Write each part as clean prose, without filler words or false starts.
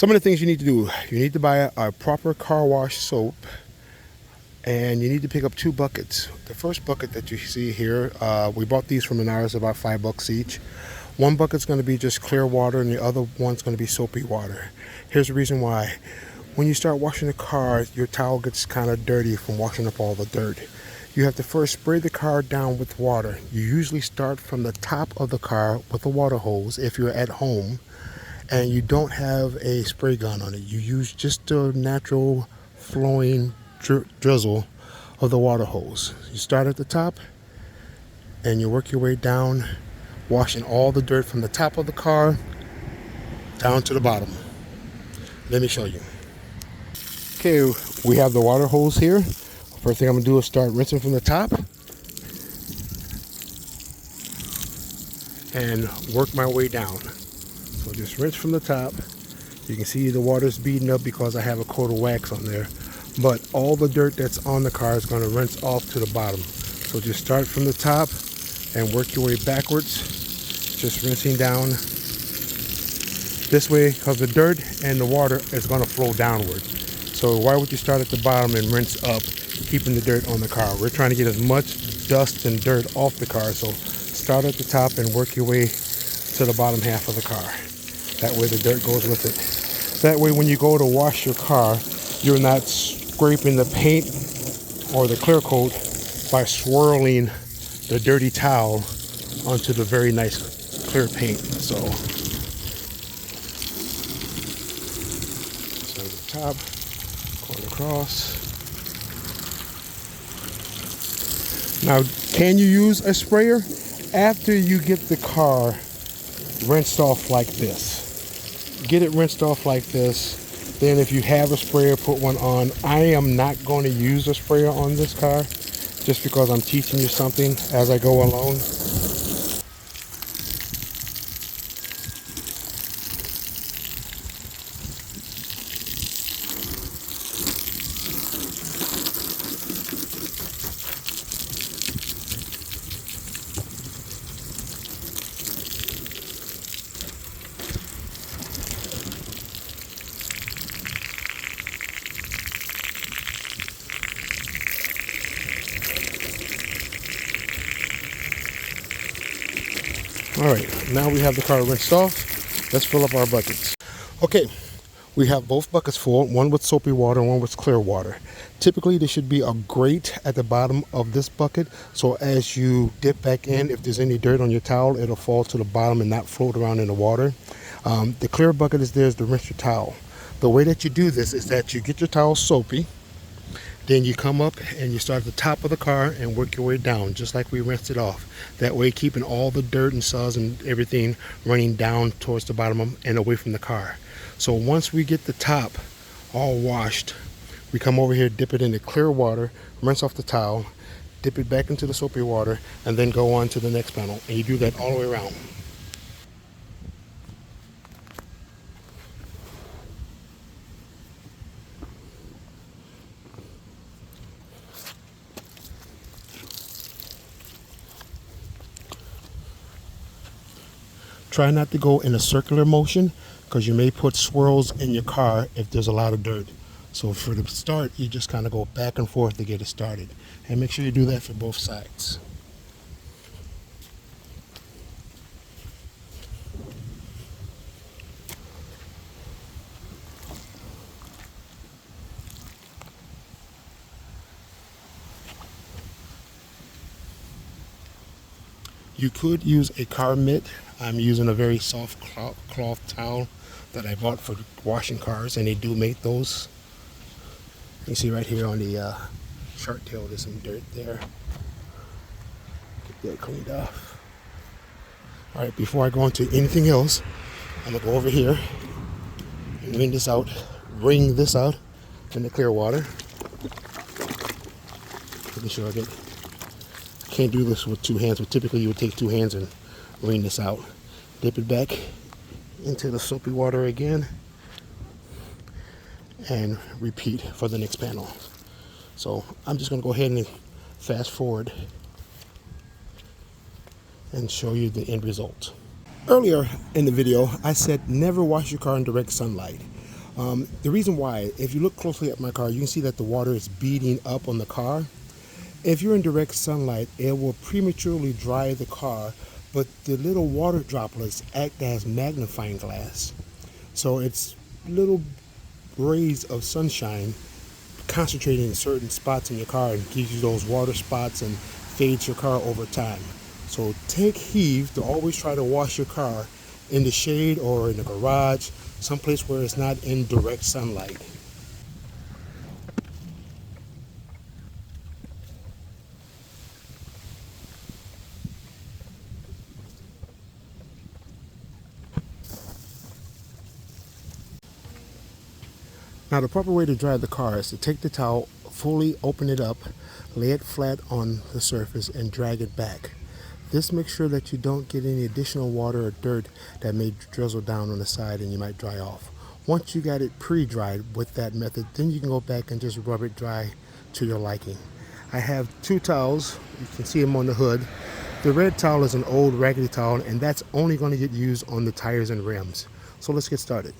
Some of the things you need to do: you need to buy a proper car wash soap, and you need to pick up 2 buckets. The first bucket that you see here, we bought these from Menards, about $5 each. One bucket's going to be just clear water, and the other one's going to be soapy water. Here's the reason why. When you start washing the car, your towel gets kind of dirty from washing up all the dirt. You have to first spray the car down with water. You usually start from the top of the car with a water hose if you're at home and you don't have a spray gun on it. You use just the natural flowing drizzle of the water hose. You start at the top and you work your way down, washing all the dirt from the top of the car down to the bottom. Let me show you. Okay, we have the water hose here. First thing I'm gonna do is start rinsing from the top and work my way down. So just rinse from the top. You can see the water's beating up because I have a coat of wax on there. But all the dirt that's on the car is gonna rinse off to the bottom. So just start from the top and work your way backwards. Just rinsing down this way because the dirt and the water is gonna flow downward. So why would you start at the bottom and rinse up, keeping the dirt on the car? We're trying to get as much dust and dirt off the car. So start at the top and work your way to the bottom half of the car. That way the dirt goes with it. That way when you go to wash your car, you're not scraping the paint or the clear coat by swirling the dirty towel onto the very nice clear paint. So start at the top, going across. Now, can you use a sprayer? After you get the car rinsed off like this. Get it rinsed off like this. Then if you have a sprayer, put one on. I am not going to use a sprayer on this car just because I'm teaching you something as I go along. All right, now we have the car rinsed off. Let's fill up our buckets. Okay, we have both buckets full, one with soapy water and one with clear water. Typically, there should be a grate at the bottom of this bucket, so as you dip back in, if there's any dirt on your towel, it'll fall to the bottom and not float around in the water. The clear bucket is there to rinse your towel. The way that you do this is that you get your towel soapy, then you come up and you start at the top of the car and work your way down, just like we rinsed it off. That way, keeping all the dirt and suds and everything running down towards the bottom and away from the car. So once we get the top all washed, we come over here, dip it in the clear water, rinse off the towel, dip it back into the soapy water, and then go on to the next panel. And you do that all the way around. Try not to go in a circular motion because you may put swirls in your car if there's a lot of dirt. So for the start, you just kind of go back and forth to get it started. And make sure you do that for both sides. You could use a car mitt. I'm using a very soft cloth towel that I bought for washing cars, and they do make those. You see right here on the shark tail, there's some dirt there. Get that cleaned off. All right, before I go into anything else, I'm gonna go over here and wring this out in the clear water. Making sure I can't do this with 2 hands, but typically you would take 2 hands and wring this out. Dip it back into the soapy water again and repeat for the next panel. So I'm just going to go ahead and fast forward and show you the end result. Earlier in the video, I said never wash your car in direct sunlight. The reason why, if you look closely at my car, you can see that the water is beating up on the car. If you're in direct sunlight, it will prematurely dry the car, but the little water droplets act as magnifying glass. So it's little rays of sunshine concentrated in certain spots in your car and gives you those water spots and fades your car over time. So take heed to always try to wash your car in the shade or in the garage, someplace where it's not in direct sunlight. Now the proper way to dry the car is to take the towel, fully open it up, lay it flat on the surface and drag it back. This makes sure that you don't get any additional water or dirt that may drizzle down on the side and you might dry off. Once you got it pre-dried with that method, then you can go back and just rub it dry to your liking. I have two towels. You can see them on the hood. The red towel is an old raggedy towel, and that's only going to get used on the tires and rims. So let's get started.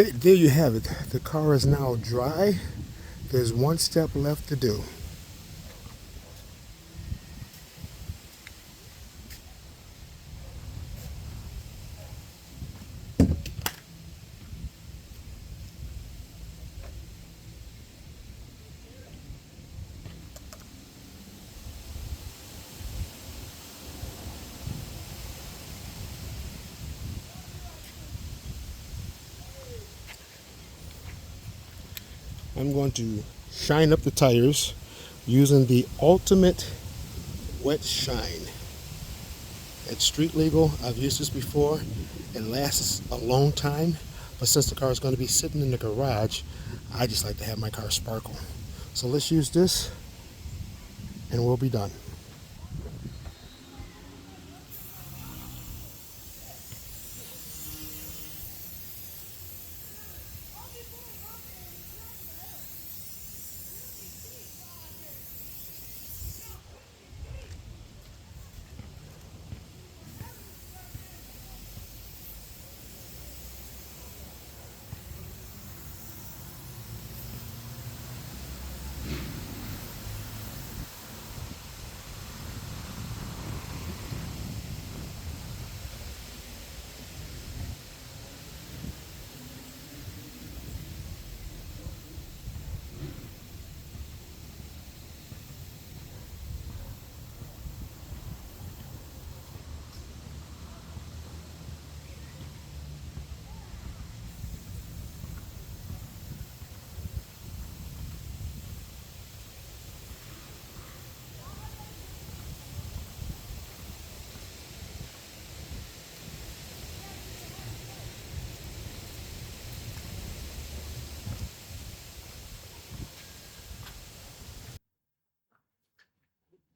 Okay, there you have it. The car is now dry. There's one step left to do. I'm going to shine up the tires using the Ultimate Wet Shine. It's street legal. I've used this before. It lasts a long time, but since the car is going to be sitting in the garage, I just like to have my car sparkle. So let's use this and we'll be done.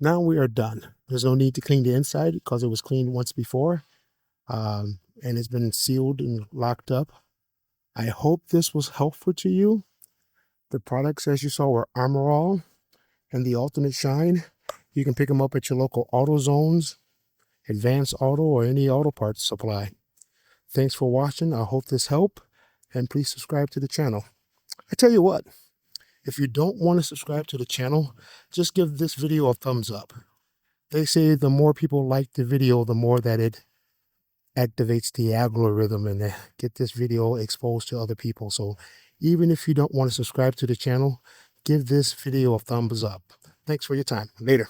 Now we are done. There's no need to clean the inside because it was cleaned once before, and it's been sealed and locked up. I hope this was helpful to you. The products, as you saw, were Armor All and the Ultimate Shine. You can pick them up at your local AutoZones, Advanced Auto, or any auto parts supply. Thanks for watching. I hope this helped, and please subscribe to the channel. I tell you what, if you don't want to subscribe to the channel, just give this video a thumbs up. They say the more people like the video, the more that it activates the algorithm and get this video exposed to other people. So even if you don't want to subscribe to the channel, give this video a thumbs up. Thanks for your time. Later.